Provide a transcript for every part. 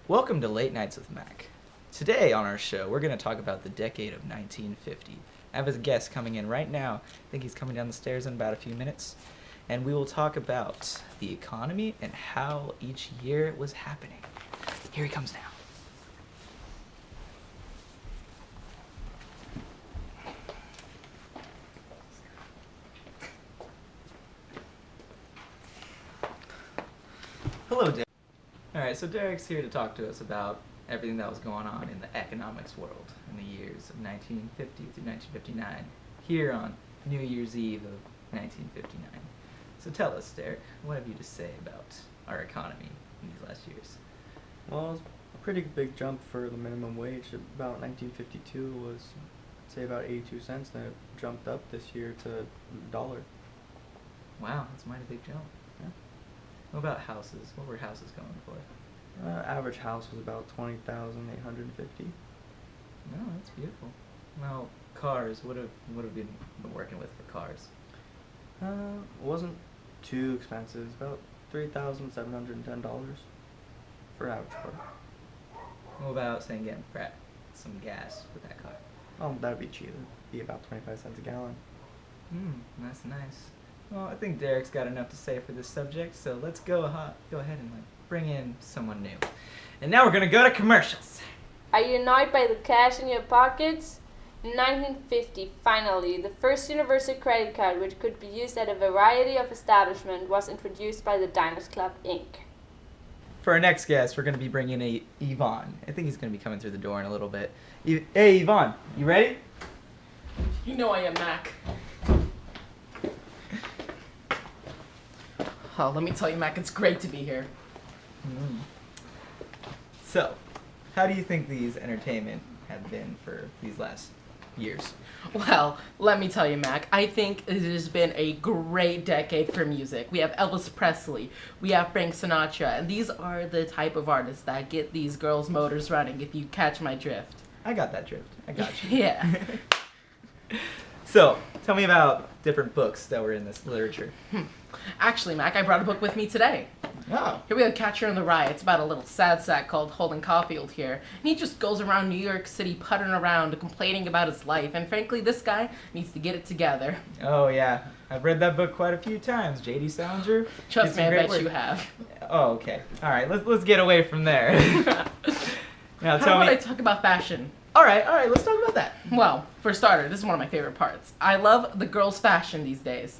Welcome to Late Nights with Mac. Today on our show, we're going to talk about the decade of 1950. I have a guest coming in right now. I think he's coming down the stairs in about a few minutes. And we will talk about the economy and how each year was happening. Here he comes now. Hello, Derek. Alright, so Derek's here to talk to us about everything that was going on in the economics world in the years of 1950 through 1959, here on New Year's Eve of 1959. So tell us, Derek, what have you to say about our economy in these last years? Well, it was a pretty big jump for the minimum wage. About 1952 was, say, about 82 cents, and it jumped up this year to $1. Wow, that's a mighty big jump. Yeah. What about houses? What were houses going for? Average house was about 20,850. No, that's beautiful. Well, cars, what have you been working with for cars? It wasn't too expensive. It's about $3,710 for an average car. What about saying getting some gas with that car? Oh, that'd be cheap. It'd be about 25 cents a gallon. That's nice. Well, I think Derek's got enough to say for this subject, so let's go ahead and bring in someone new. And now we're gonna go to commercials. Are you annoyed by the cash in your pockets? In 1950, finally, the first universal credit card, which could be used at a variety of establishments, was introduced by the Diners Club, Inc. For our next guest, we're gonna be bringing in Yvonne. I think he's gonna be coming through the door in a little bit. Hey, Yvonne, you ready? You know I am, Mac. Oh, let me tell you, Mac, it's great to be here. So, how do you think these entertainment have been for these last years? Well, let me tell you, Mac, I think it has been a great decade for music. We have Elvis Presley, we have Frank Sinatra, and these are the type of artists that get these girls' motors running, if you catch my drift. I got that drift. I got you. Yeah. So, tell me about different books that were in this literature. Actually, Mac, I brought a book with me today. Oh. Here we have Catcher in the Rye. It's about a little sad sack called Holden Caulfield here. And he just goes around New York City puttering around, complaining about his life. And frankly, this guy needs to get it together. Oh, yeah. I've read that book quite a few times. J.D. Salinger. Trust me, I bet work. you have. Oh, okay. All right, let's get away from there. Now How tell about me. I talk about fashion? All right, let's talk about that. Well, for starter, this is one of my favorite parts. I love the girls' fashion these days.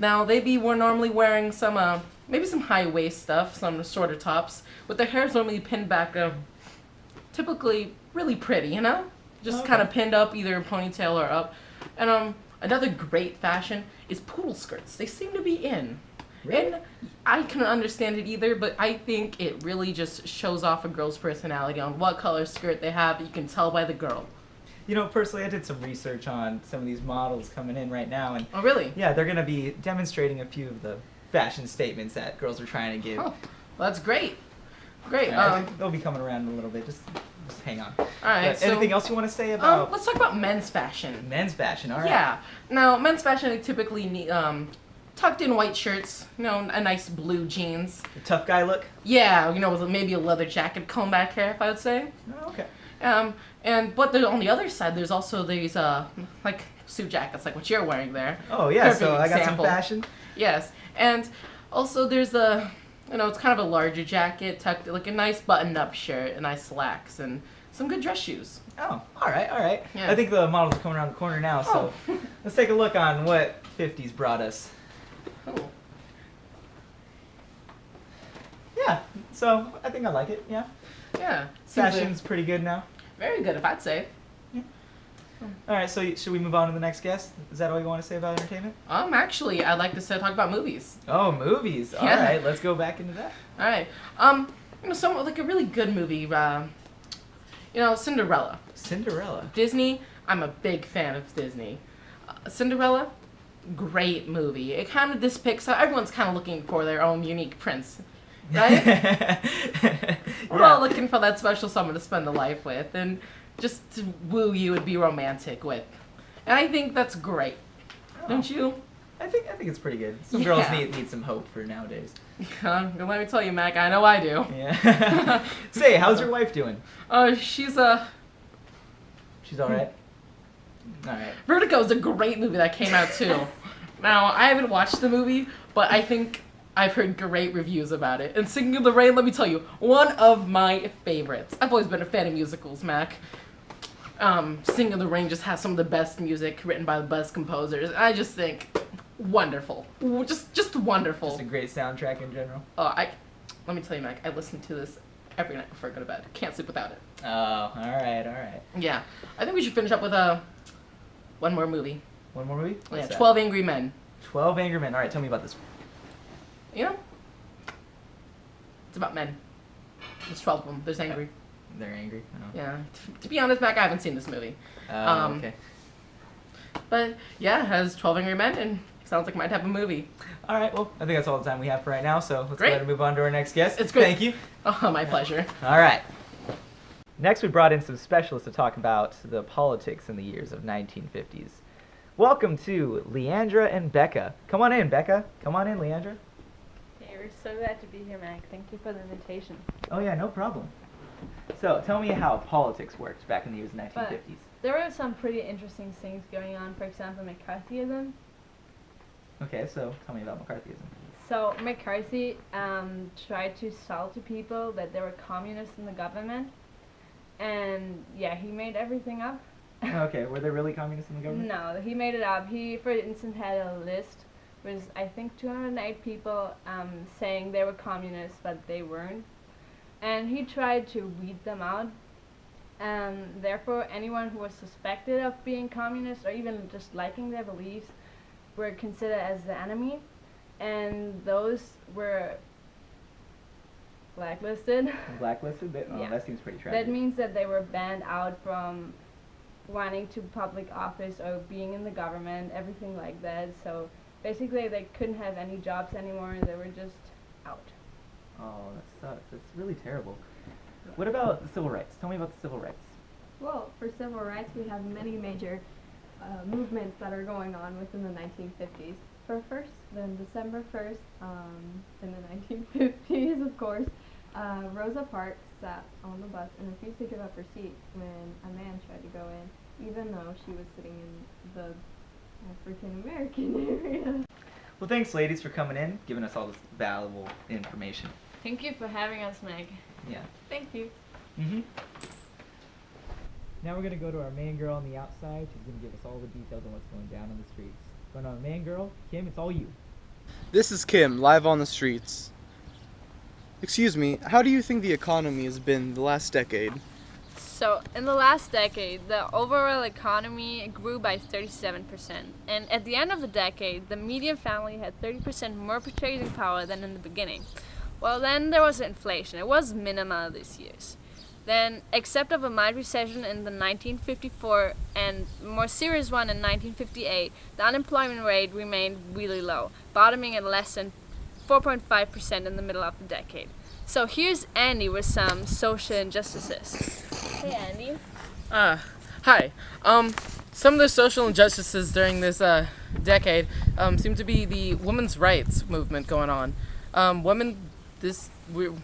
Now, we're normally wearing some, maybe some high-waist stuff, some shorter tops, with their hair's normally pinned back, typically really pretty, you know? Just kind of pinned up, either ponytail or up. And, another great fashion is poodle skirts. They seem to be in. Really? And I couldn't understand it either, but I think it really just shows off a girl's personality on what color skirt they have. You can tell by the girl. You know, personally, I did some research on some of these models coming in right now, and Oh, really? yeah, they're going to be demonstrating a few of the fashion statements that girls are trying to give. Oh, well, that's great. Great. I think they'll be coming around in a little bit. Just hang on. All right. But anything else you want to say about Let's talk about men's fashion. men's fashion? All right. Yeah. Now, men's fashion, they typically need tucked in white shirts, you know, a nice blue jeans. The tough guy look? Yeah, you know, with maybe a leather jacket, comb back hair, if I would say. Oh, okay. But on the other side, there's also these like suit jackets, like what you're wearing there. Oh, yeah, Perfect so I got example. some fashion. Yes, and also there's it's kind of a larger jacket, tucked like a nice button-up shirt, a nice slacks, and some good dress shoes. Oh, all right. Yeah. I think the models are coming around the corner now, so let's take a look on what 50s brought us. Oh. Yeah, so I think I like it, yeah. Yeah. Seems like- Fashion's pretty good now. very good, if I'd say. All right, so should we move on to the next guest? Is that all you want to say about entertainment? Actually, I'd like to talk about movies. Oh, movies. All Yeah. right, let's go back into that. All right. Some like a really good movie. Cinderella. Cinderella. Disney. I'm a big fan of Disney. Cinderella, great movie. It kind of depicts how everyone's kind of looking for their own unique prince, right? We're all looking for that special someone to spend a life with and just to woo you and be romantic with. And I think that's great. Don't you? I think it's pretty good. Some girls Yeah. need some hope for nowadays. Let me tell you, Mac, I know I do. Yeah. Say, how's your wife doing? She's She's all right. All right. Vertigo is a great movie that came out too. Now, I haven't watched the movie, but I think I've heard great reviews about it. And Singing in the Rain, let me tell you, one of my favorites. I've always been a fan of musicals, Mac. Singing in the Rain just has some of the best music written by the best composers. I just think wonderful. Just wonderful. Just a great soundtrack in general. Let me tell you, Mac, I listen to this every night before I go to bed. Can't sleep without it. Oh, all right. Yeah. I think we should finish up with one more movie. One more movie? Yeah, What's that? 12 Angry Men. 12 Angry Men. All right, tell me about this. You know? It's about men. There's 12 of them. There's angry. They're angry. Oh. Yeah. To be honest, Mac, I haven't seen this movie. Okay. But yeah, it has 12 Angry Men and sounds like my type of movie. All right. Well, I think that's all the time we have for right now. So let's Great. go ahead and move on to our next guest. It's great. Thank you. Oh, my pleasure. All right. Next, we brought in some specialists to talk about the politics in the years of 1950s. Welcome to Leandra and Becca. Come on in, Becca. Come on in, Leandra. Hey, we're so glad to be here, Mac. Thank you for the invitation. Oh yeah, no problem. So tell me how politics worked back in the years of 1950s. There were some pretty interesting things going on. For example, McCarthyism. Okay, so tell me about McCarthyism. So McCarthy tried to sell to people that there were communists in the government, and yeah, he made everything up. Okay, were there really communists in the government? No, he made it up. He, for instance, had a list with I think 208 people saying they were communists, but they weren't, and he tried to weed them out. Therefore, anyone who was suspected of being communist or even just liking their beliefs were considered as the enemy, and those were blacklisted. Blacklisted? Oh, Yeah. that seems pretty tragic. That means that they were banned out from wanting to public office or being in the government, everything like that. So basically, they couldn't have any jobs anymore. They were just out. Oh, that sucks. That's really terrible. What about the civil rights? Tell me about the civil rights. Well, for civil rights, we have many major movements that are going on within the 1950s. Then December 1st, in the 1950s, of course, Rosa Parks sat on the bus and refused to give up her seat when a man tried to go in, even though she was sitting in the African American area. Well, thanks, ladies, for coming in, giving us all this valuable information. Thank you for having us, Meg. Yeah. Thank you. Mm-hmm. Now we're going to go to our main girl on the outside. She's going to give us all the details on what's going down on the streets. Going on, main girl. Kim, it's all you. This is Kim, live on the streets. Excuse me, how do you think the economy has been the last decade? So, in the last decade, the overall economy grew by 37%. And at the end of the decade, the median family had 30% more purchasing power than in the beginning. Well, then there was inflation. It was minimal these years. Then, except of a mild recession in the 1954 and more serious one in 1958, the unemployment rate remained really low, bottoming at less than 4.5% in the middle of the decade. So here's Andy with some social injustices. Hey, Andy. Hi. Some of the social injustices during this decade seem to be the women's rights movement going on. Women, they're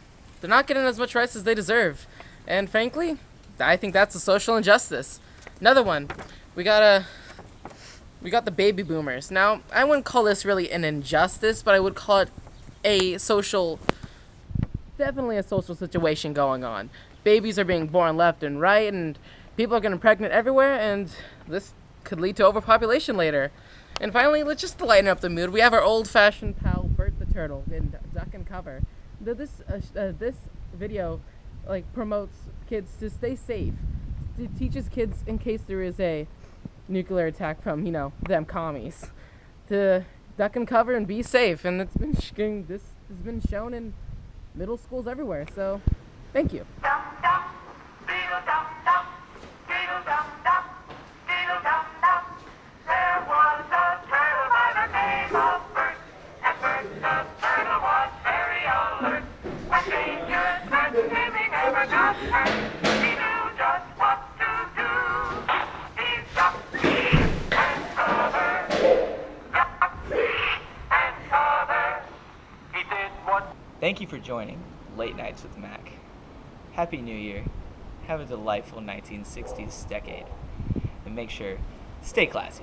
not getting as much rights as they deserve. And frankly, I think that's a social injustice. Another one, we got the baby boomers. Now, I wouldn't call this really an injustice, but I would call it definitely a social situation going on. Babies are being born left and right, and people are getting pregnant everywhere, and this could lead to overpopulation later. And finally, let's just lighten up the mood. We have our old-fashioned pal, Bert the Turtle, in Duck and Cover. This video promotes kids to stay safe. It teaches kids in case there is a nuclear attack from, them commies, to duck and cover and be safe. And this has been shown in middle schools everywhere. So, thank you. Thank you for joining Late Nights with Mac. Happy New Year. Have a delightful 1960s decade. And make sure, stay classy.